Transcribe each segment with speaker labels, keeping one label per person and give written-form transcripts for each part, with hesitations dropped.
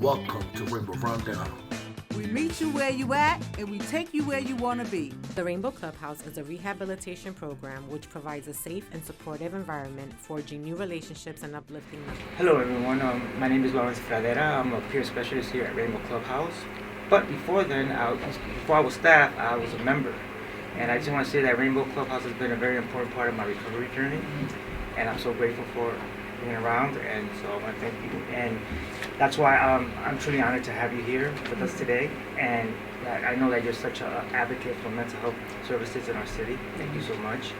Speaker 1: Welcome to Rainbow Rundown.
Speaker 2: We meet you where you at, and we take you where you want to be.
Speaker 3: The Rainbow Clubhouse is a rehabilitation program which provides a safe and supportive environment, forging new relationships and uplifting them.
Speaker 4: Hello everyone, my name is Lawrence Fradera. I'm a peer specialist here at Rainbow Clubhouse. But before then, before I was staff, I was a member. And I just want to say that Rainbow Clubhouse has been a very important part of my recovery journey. And I'm so grateful for being around, and so I want to thank you. And that's why I'm truly honored to have you here with us today. And I know that you're such an advocate for mental health services in our city. Thank you so much.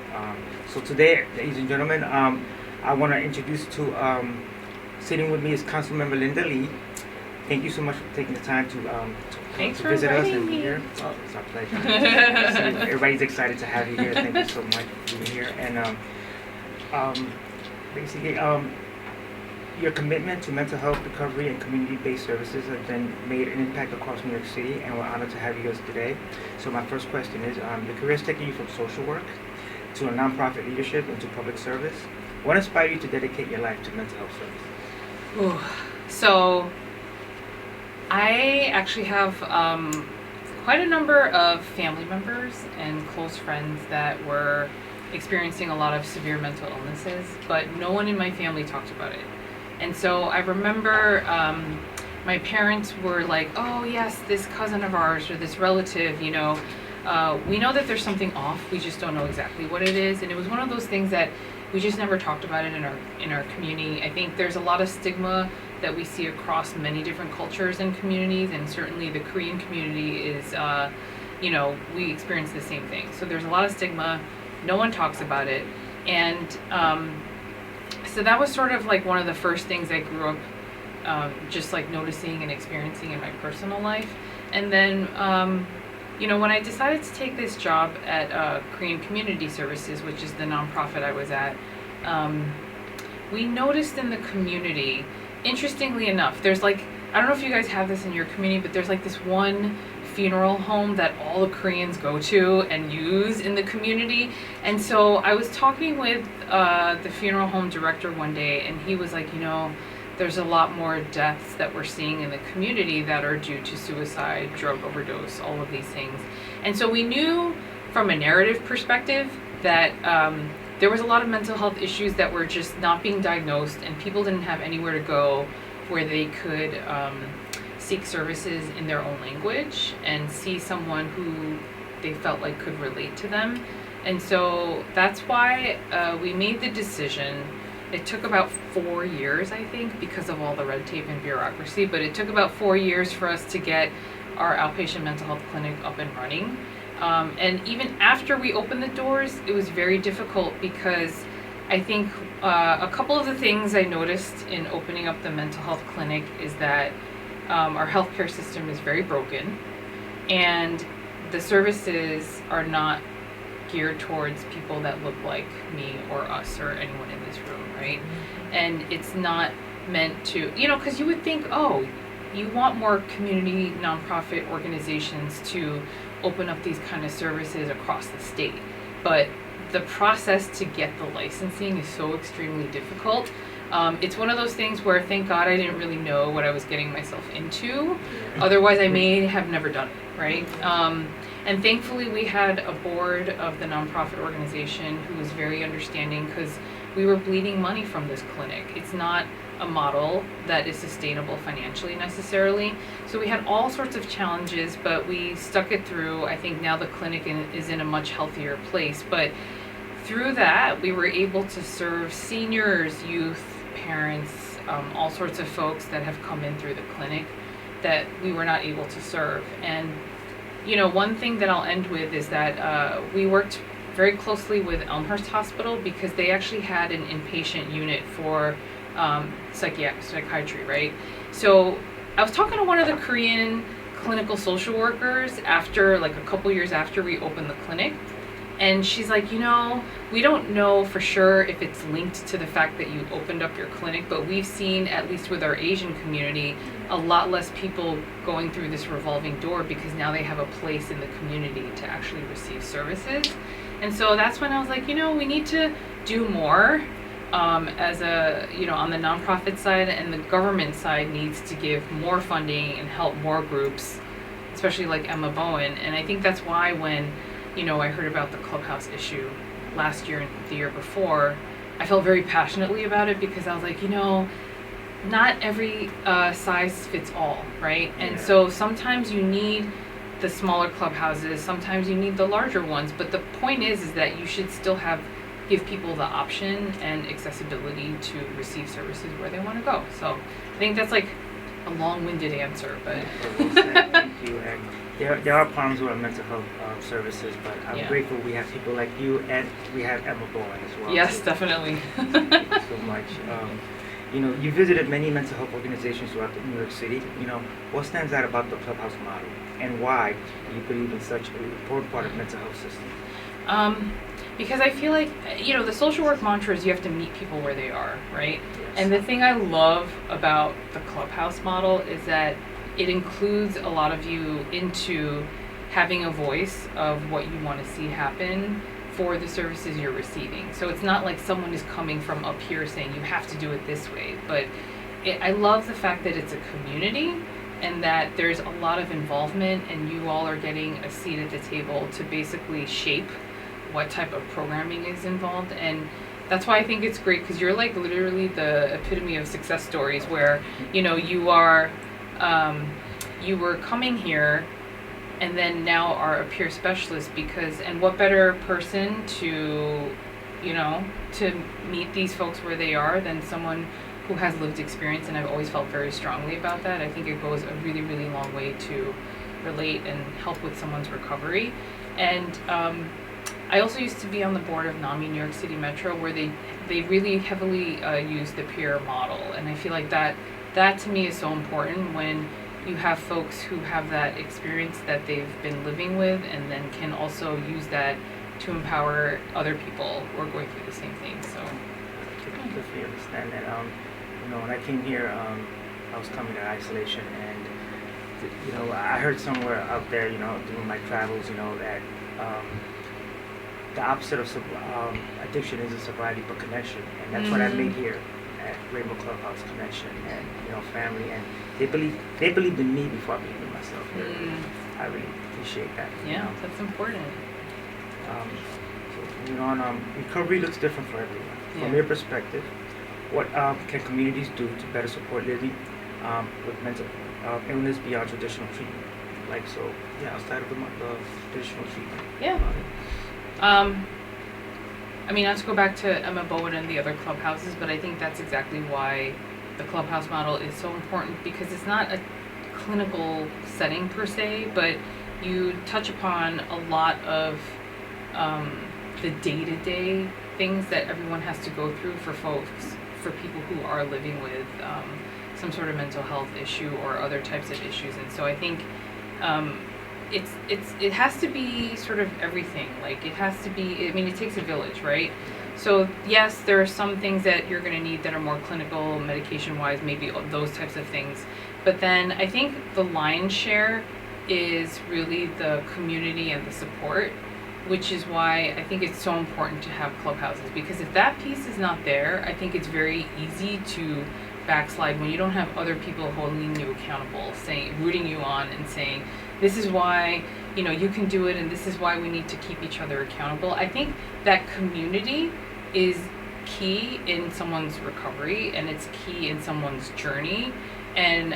Speaker 4: So today, ladies and gentlemen, I want to introduce to sitting with me is Councilmember Linda Lee. Thank you so much for taking the time to visit us and be here. Oh, it's our pleasure. So everybody's excited to have you here. Thank you so much for being here. And basically, your commitment to mental health recovery and community-based services has been made an impact across New York City, and we're honored to have you guys today. So my first question is, your career has taken you from social work to a nonprofit leadership and to public service. What inspired you to dedicate your life to mental health services?
Speaker 5: So I actually have quite a number of family members and close friends that were experiencing a lot of severe mental illnesses, but no one in my family talked about it. And so I remember my parents were like, oh yes, this cousin of ours or this relative, we know that there's something off, we just don't know exactly what it is. And it was one of those things that we just never talked about it in our community. I think there's a lot of stigma that we see across many different cultures and communities, and certainly the Korean community is, we experience the same thing. So there's a lot of stigma, no one talks about it, and so that was sort of like one of the first things I grew up just like noticing and experiencing in my personal life. And then, when I decided to take this job at Korean Community Services, which is the nonprofit I was at, we noticed in the community, interestingly enough, there's like, I don't know if you guys have this in your community, but there's like this one funeral home that all the Koreans go to and use in the community. And so I was talking with the funeral home director one day, and he was like, there's a lot more deaths that we're seeing in the community that are due to suicide, drug overdose, all of these things. And so we knew from a narrative perspective that there was a lot of mental health issues that were just not being diagnosed, and people didn't have anywhere to go where they could seek services in their own language and see someone who they felt like could relate to them. And so that's why we made the decision. It took about 4 years, I think, because of all the red tape and bureaucracy, but it took about 4 years for us to get our outpatient mental health clinic up and running. And even after we opened the doors, it was very difficult because I think a couple of the things I noticed in opening up the mental health clinic is that our healthcare system is very broken, and the services are not geared towards people that look like me or us or anyone in this room, right? And it's not meant to, because you would think, oh, you want more community nonprofit organizations to open up these kind of services across the state, but the process to get the licensing is so extremely difficult. It's one of those things where, thank God, I didn't really know what I was getting myself into. Otherwise, I may have never done it, right? And thankfully, we had a board of the nonprofit organization who was very understanding, because we were bleeding money from this clinic. It's not a model that is sustainable financially necessarily. So we had all sorts of challenges, but we stuck it through. I think now the clinic is in a much healthier place. But through that, we were able to serve seniors, youth, parents, all sorts of folks that have come in through the clinic that we were not able to serve. And one thing that I'll end with is that we worked very closely with Elmhurst Hospital, because they actually had an inpatient unit for psychiatry, right? So I was talking to one of the Korean clinical social workers after, like a couple years after we opened the clinic, and she's like, we don't know for sure if it's linked to the fact that you opened up your clinic, but we've seen, at least with our Asian community, a lot less people going through this revolving door, because now they have a place in the community to actually receive services. And so that's when I was like, we need to do more. as a, on the nonprofit side, and the government side needs to give more funding and help more groups, especially like Emma Bowen. And I think that's why when, I heard about the Clubhouse issue last year and the year before, I felt very passionately about it, because I was like, not every size fits all, right? And so sometimes you need the smaller clubhouses, sometimes you need the larger ones, but the point is that you should still give people the option and accessibility to receive services where they want to go. So I think that's like a long-winded answer, but
Speaker 4: Thank you. And there are problems with our mental health services, but I'm grateful we have people like you, and we have Emma Bowen as well.
Speaker 5: Yes,
Speaker 4: so,
Speaker 5: definitely.
Speaker 4: Thank you so much. You visited many mental health organizations throughout New York City. What stands out about the Clubhouse model, and why do you believe in such an important part of mental health system?
Speaker 5: Because I feel like, the social work mantra is you have to meet people where they are, right?
Speaker 4: Yes.
Speaker 5: And the thing I love about the Clubhouse model is that it includes a lot of you into having a voice of what you want to see happen for the services you're receiving. So it's not like someone is coming from up here saying you have to do it this way, but I love the fact that it's a community and that there's a lot of involvement, and you all are getting a seat at the table to basically shape what type of programming is involved. And that's why I think it's great, because you're like literally the epitome of success stories where, you were coming here and then now are a peer specialist, and what better person to meet these folks where they are than someone who has lived experience. And I've always felt very strongly about that. I think it goes a really, really long way to relate and help with someone's recovery. And I also used to be on the board of NAMI New York City Metro, where they really heavily use the peer model. And I feel like that to me is so important when you have folks who have that experience that they've been living with, and then can also use that to empower other people who are going through the same thing. So
Speaker 4: I definitely understand that. When I came here, I was coming to isolation, and I heard somewhere out there, doing my travels, that the opposite of addiction isn't sobriety but connection, and that's what I made here at Rainbow Clubhouse, connection and family, and they believed in me before I believed in myself. I really appreciate that.
Speaker 5: Yeah, that's important.
Speaker 4: Recovery looks different for everyone. From your perspective, what can communities do to better support living with mental illness beyond traditional treatment? Outside of the traditional treatment.
Speaker 5: Yeah. Not to go back to Emma Bowen and the other clubhouses, but I think that's exactly why the Clubhouse model is so important, because it's not a clinical setting per se, but you touch upon a lot of the day-to-day things that everyone has to go through for people who are living with some sort of mental health issue or other types of issues. And so I think it has to be sort of everything. Like, it has to be, it takes a village, right? So yes, there are some things that you're going to need that are more clinical, medication-wise, maybe those types of things. But then I think the lion's share is really the community and the support, which is why I think it's so important to have clubhouses. Because if that piece is not there, I think it's very easy to backslide when you don't have other people holding you accountable, rooting you on and saying, this is why you can do it, and this is why we need to keep each other accountable. I think that community is key in someone's recovery, and it's key in someone's journey. And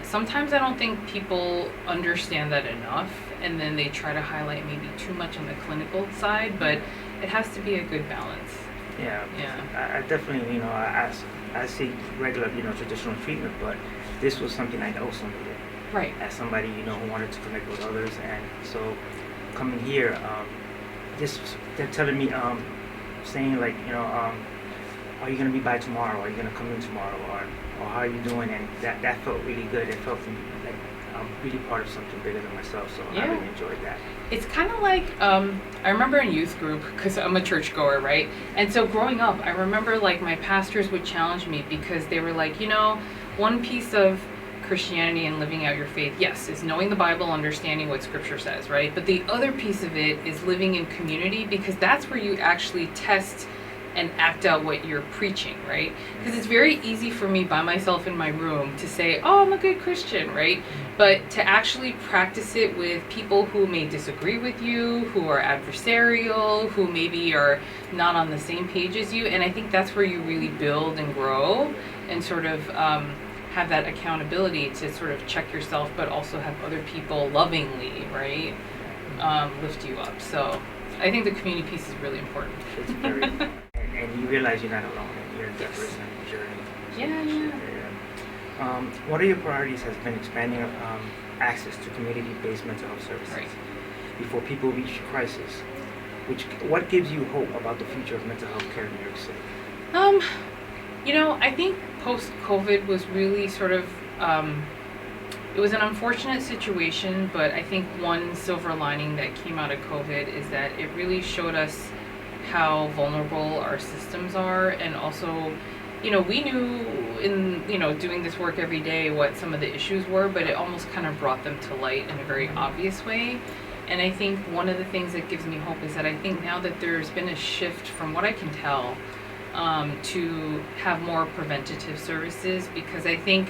Speaker 5: sometimes I don't think people understand that enough, and then they try to highlight maybe too much on the clinical side, but it has to be a good balance.
Speaker 4: Yeah. I definitely, I see regular, traditional treatment, but this was something I also needed.
Speaker 5: Right.
Speaker 4: As somebody, who wanted to connect with others. And so coming here, they're telling me, saying like, are you going to be by tomorrow? Are you going to come in tomorrow? Or how are you doing? And that felt really good. It felt like I'm really part of something bigger than myself. So I really enjoyed that. It's
Speaker 5: kind of like, I remember in youth group, because I'm a churchgoer, right? And so growing up, I remember like my pastors would challenge me, because they were like, one piece of Christianity and living out your faith, yes, is knowing the Bible, understanding what Scripture says, right? But the other piece of it is living in community, because that's where you actually test and act out what you're preaching, right? Because it's very easy for me by myself in my room to say, oh, I'm a good Christian, right? But to actually practice it with people who may disagree with you, who are adversarial, who maybe are not on the same page as you, and I think that's where you really build and grow and sort of have that accountability to sort of check yourself, but also have other people lovingly, right, lift you up. So I think the community piece is really important.
Speaker 4: It's very, and you realize you're not alone in your endeavors and journey.
Speaker 5: Yeah.
Speaker 4: One of your priorities has been expanding access to community-based mental health services before people reach crisis. What gives you hope about the future of mental health care in New York City?
Speaker 5: I think post-COVID was really sort of, it was an unfortunate situation, but I think one silver lining that came out of COVID is that it really showed us how vulnerable our systems are, and also, we knew in, doing this work every day what some of the issues were, but it almost kind of brought them to light in a very obvious way. And I think one of the things that gives me hope is that I think now that there's been a shift, from what I can tell, to have more preventative services, because I think,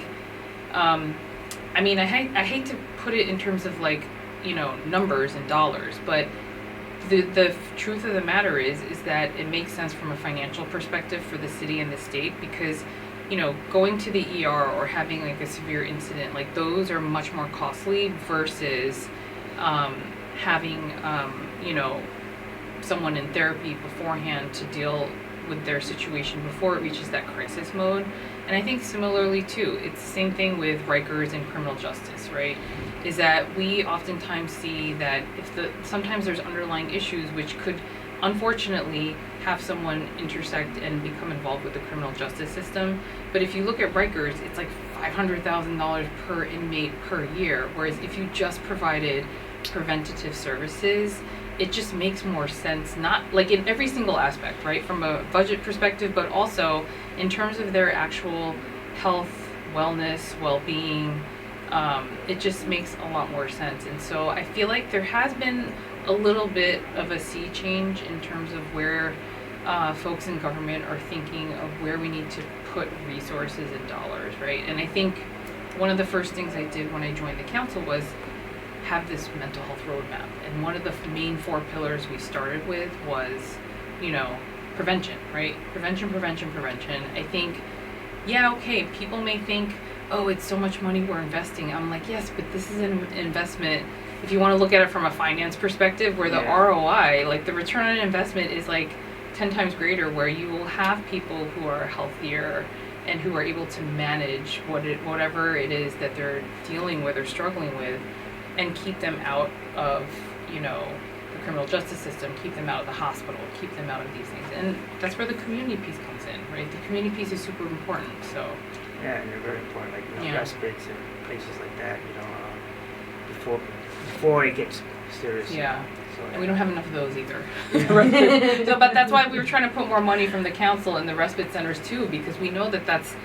Speaker 5: I hate to put it in terms of numbers and dollars, but the truth of the matter is that it makes sense from a financial perspective for the city and the state, because going to the ER or having a severe incident, those are much more costly versus having someone in therapy beforehand to deal with their situation before it reaches that crisis mode. And I think similarly too, it's the same thing with Rikers and criminal justice, right? Is that we oftentimes see that sometimes there's underlying issues which could unfortunately have someone intersect and become involved with the criminal justice system. But if you look at Rikers, it's $500,000 per inmate per year, whereas if you just provided preventative services, it just makes more sense, not in every single aspect, right? From a budget perspective, but also in terms of their actual health, wellness, well-being, it just makes a lot more sense. And so I feel like there has been a little bit of a sea change in terms of where folks in government are thinking of where we need to put resources and dollars, right? And I think one of the first things I did when I joined the council was have this mental health roadmap. And one of the main 4 pillars we started with was, prevention, right? Prevention. I think, people may think, oh, it's so much money we're investing. I'm like, yes, but this is an investment. If you want to look at it from a finance perspective, where the ROI, the return on investment is 10 times greater, where you will have people who are healthier and who are able to manage whatever it is that they're dealing with or struggling with, and keep them out of, the criminal justice system, keep them out of the hospital, keep them out of these things. And that's where the community piece comes in, right? The community piece is super important, so.
Speaker 4: Yeah, and they're very important, respites and places like that, before it gets serious.
Speaker 5: Yeah.
Speaker 4: So,
Speaker 5: and we don't have enough of those either. So, but that's why we were trying to put more money from the council in the respite centers too, because we know that that's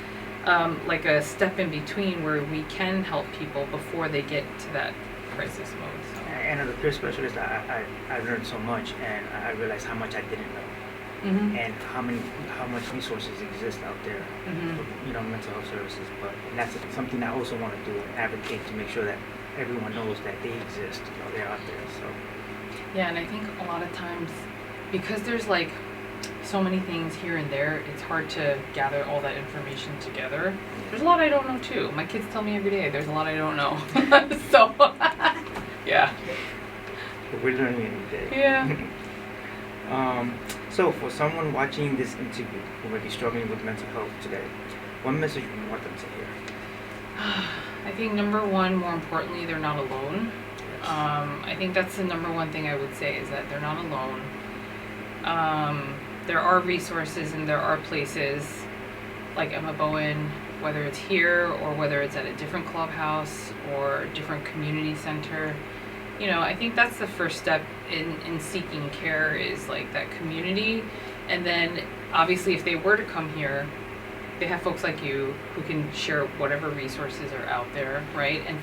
Speaker 5: a step in between where we can help people before they get to that crisis mode. So.
Speaker 4: And as a peer specialist, I learned so much, and I realized how much I didn't know, and how much resources exist out there for mental health services. But that's something I also want to do, and advocate to make sure that everyone knows that they exist. They're out there. So.
Speaker 5: Yeah, and I think a lot of times, because there's so many things here and there, it's hard to gather all that information together. There's a lot I don't know too. My kids tell me every day there's a lot I don't know. So, yeah.
Speaker 4: But we're learning every day.
Speaker 5: Yeah.
Speaker 4: So for someone watching this interview who might be struggling with mental health today, what message would you want them to hear?
Speaker 5: I think number one, more importantly, they're not alone. I think that's the number one thing I would say, is that they're not alone. There are resources and there are places like Emma Bowen, whether it's here or whether it's at a different clubhouse or a different community center. I think that's the first step in seeking care, is that community. And then obviously if they were to come here, they have folks like you who can share whatever resources are out there, right? And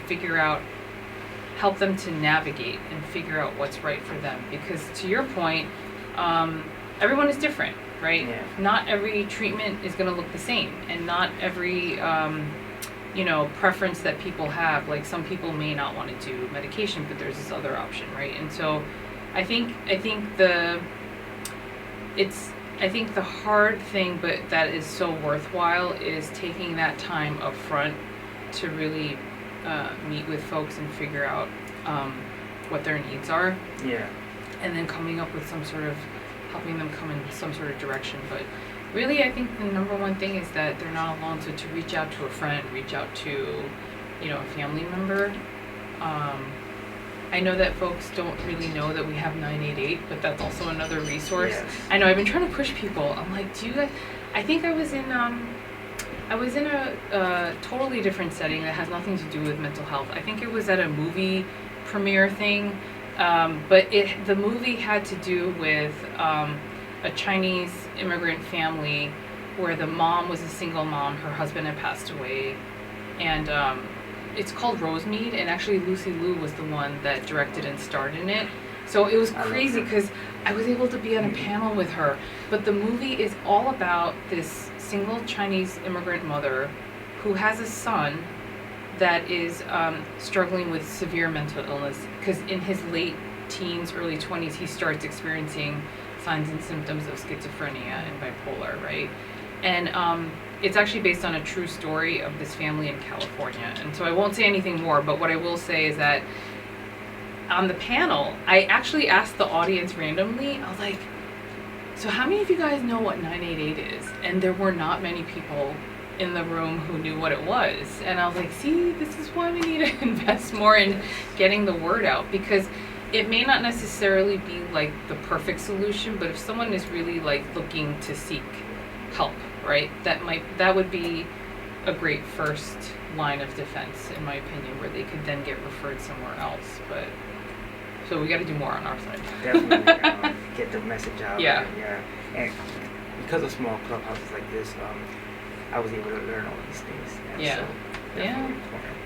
Speaker 5: help them to navigate and figure out what's right for them. Because to your point, everyone is different, right?
Speaker 4: Yeah.
Speaker 5: Not every treatment is going to look the same, and not every preference that people have. Like some people may not want to do medication, but there's this other option, right? And so I think the hard thing, but that is so worthwhile, is taking that time up front to really meet with folks and figure out what their needs are.
Speaker 4: Yeah.
Speaker 5: And then coming up with helping them come in some sort of direction. But really, I think the number one thing is that they're not alone. So to reach out to a friend, reach out to, a family member. I know that folks don't really know that we have 988, but that's also another resource.
Speaker 4: Yes.
Speaker 5: I know I've been trying to push people. I'm like, do you guys? I think I was in a totally different setting that has nothing to do with mental health. I think it was at a movie premiere thing, but the movie had to do with a Chinese immigrant family where the mom was a single mom, her husband had passed away, and it's called Rosemead, and actually Lucy Liu was the one that directed and starred in it. So it was crazy because I was able to be on a panel with her. But the movie is all about this single Chinese immigrant mother who has a son that is struggling with severe mental illness, because in his late teens, early 20s, he starts experiencing signs and symptoms of schizophrenia and bipolar, right? And it's actually based on a true story of this family in California. And so I won't say anything more, but what I will say is that on the panel, I actually asked the audience randomly, I was like, so how many of you guys know what 988 is? And there were not many people in the room who knew what it was. And I was like, see, this is why we need to invest more in getting the word out, because it may not necessarily be like the perfect solution, but if someone is really like looking to seek help, right, that would be a great first line of defense, in my opinion, where they could then get referred somewhere else. But so we got to do more on our side.
Speaker 4: Definitely get the message out.
Speaker 5: Yeah.
Speaker 4: Yeah. And because of small clubhouses like this, I was able to learn all these things. And
Speaker 5: Yeah.
Speaker 4: So definitely important.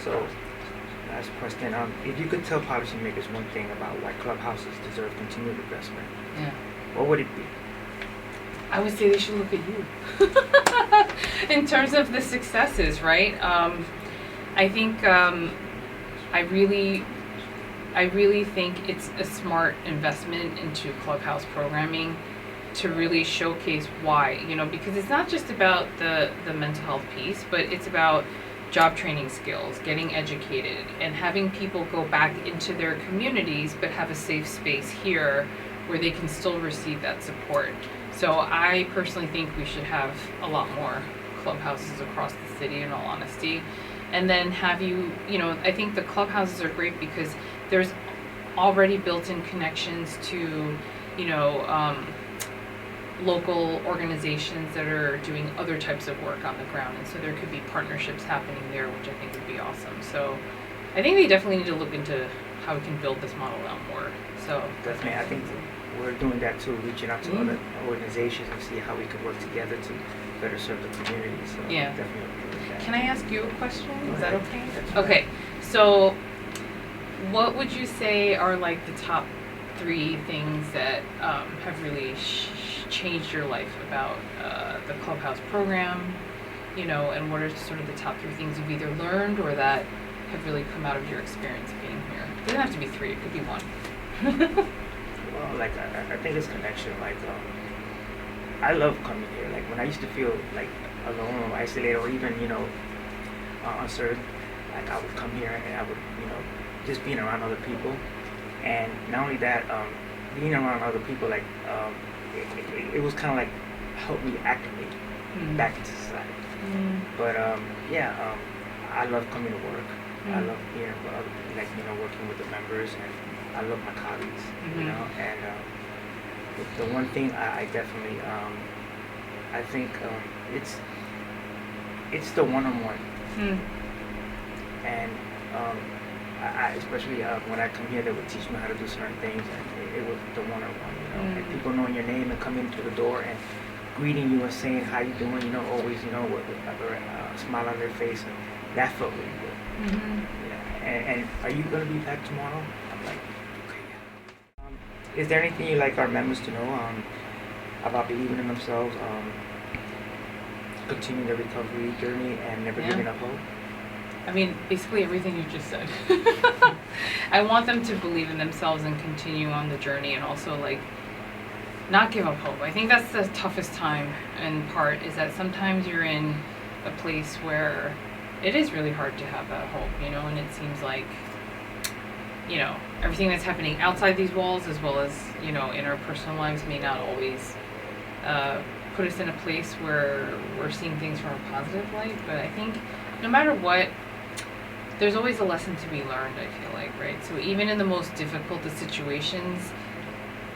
Speaker 4: So last question. If you could tell policymakers one thing about why clubhouses deserve continued investment,
Speaker 5: Yeah.
Speaker 4: what would it be?
Speaker 5: I would say they should look at you. In terms of the successes, right? I think I really think it's a smart investment into Clubhouse programming to really showcase why, because it's not just about the mental health piece, but it's about job training skills, getting educated, and having people go back into their communities but have a safe space here where they can still receive that support. So I personally think we should have a lot more clubhouses across the city, in all honesty. And then I think the clubhouses are great because there's already built-in connections to, local organizations that are doing other types of work on the ground. And so there could be partnerships happening there, which I think would be awesome. So I think they definitely need to look into how we can build this model out more. So
Speaker 4: Definitely, I think we're doing that too, reaching out to other organizations and see how we could work together to better serve the community. So
Speaker 5: Yeah.
Speaker 4: definitely agree with that.
Speaker 5: can I ask you a question? Is that okay?
Speaker 4: That's fine.
Speaker 5: Okay, so what would you say are like the top 3 things that have really changed your life about the Clubhouse program, and what are sort of the top 3 things you've either learned or that have really come out of your experience being here? It doesn't have to be 3, it could be 1.
Speaker 4: Well, like I think it's connection. Like I love coming here. Like when I used to feel like alone or isolated or even uncertain, like I would come here and I would just being around other people, and not only that, being around other people, like it was kind of like helped me acclimate back into society. But I love coming to work. I love being with other, working with the members, and I love my colleagues. And the one thing I definitely I think it's the one-on-one. And I especially when I come here, they would teach me how to do certain things, and it was the one-on-one, and people knowing your name and coming through the door and greeting you and saying how you doing, always, with a smile on their face, and that felt really good. And are you gonna be back tomorrow? I'm like, okay. Is there anything you'd like our members to know about believing in themselves, continuing their recovery journey, and never
Speaker 5: Yeah.
Speaker 4: giving up hope?
Speaker 5: I mean, basically everything you just said. I want them to believe in themselves and continue on the journey, and also like not give up hope. I think that's the toughest time and part, is that sometimes you're in a place where it is really hard to have that hope, you know, and it seems like, you know, everything that's happening outside these walls as well as, you know, in our personal lives may not always put us in a place where we're seeing things from a positive light. But I think no matter what, there's always a lesson to be learned, I feel like, right? So even in the most difficult of situations,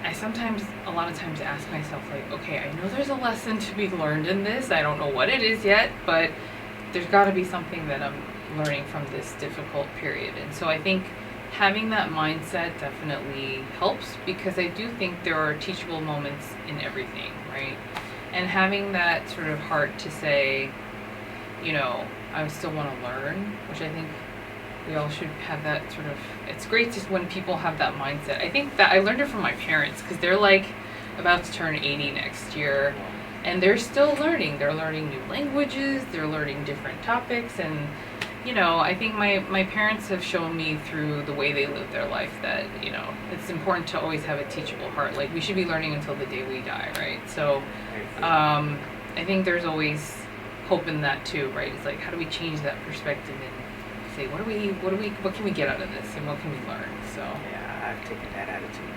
Speaker 5: I sometimes, a lot of times ask myself, like, okay, I know there's a lesson to be learned in this. I don't know what it is yet, but there's got to be something that I'm learning from this difficult period. And so I think having that mindset definitely helps, because I do think there are teachable moments in everything, right? And having that sort of heart to say, you know, I still want to learn, which I think we all should have that sort of, it's great just when people have that mindset. I think that I learned it from my parents, because they're like about to turn 80 next year, and they're still learning. They're learning new languages, they're learning different topics, and you know, I think my parents have shown me through the way they live their life that, you know, it's important to always have a teachable heart. Like, we should be learning until the day we die, right? So I think there's always hope in that too, right? It's like, how do we change that perspective and say, what can we get out of this, and what can we learn? So
Speaker 4: Yeah, I've taken that attitude.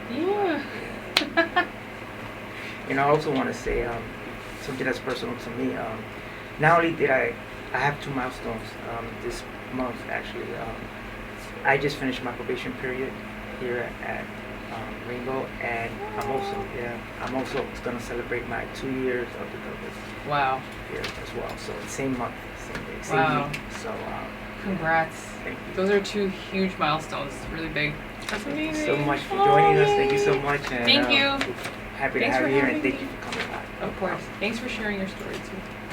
Speaker 5: yeah.
Speaker 4: You know, I also want to say something that's personal to me. Not only did I have 2 milestones this month, actually. I just finished my probation period here at Rainbow, and I'm also going to celebrate my 2 years of recovery
Speaker 5: Wow.
Speaker 4: here as well. So same month, same day, same
Speaker 5: Wow.
Speaker 4: week. So
Speaker 5: Congrats.
Speaker 4: thank you.
Speaker 5: Those are 2 huge milestones. It's really big. That's
Speaker 4: Thank you
Speaker 5: amazing.
Speaker 4: so much for joining us.
Speaker 5: yay.
Speaker 4: Thank you so much. And,
Speaker 5: Thank you.
Speaker 4: Happy to
Speaker 5: Thanks
Speaker 4: have
Speaker 5: for
Speaker 4: you here,
Speaker 5: having
Speaker 4: and thank
Speaker 5: me.
Speaker 4: you for coming by.
Speaker 5: Of course. Thanks for sharing your story too.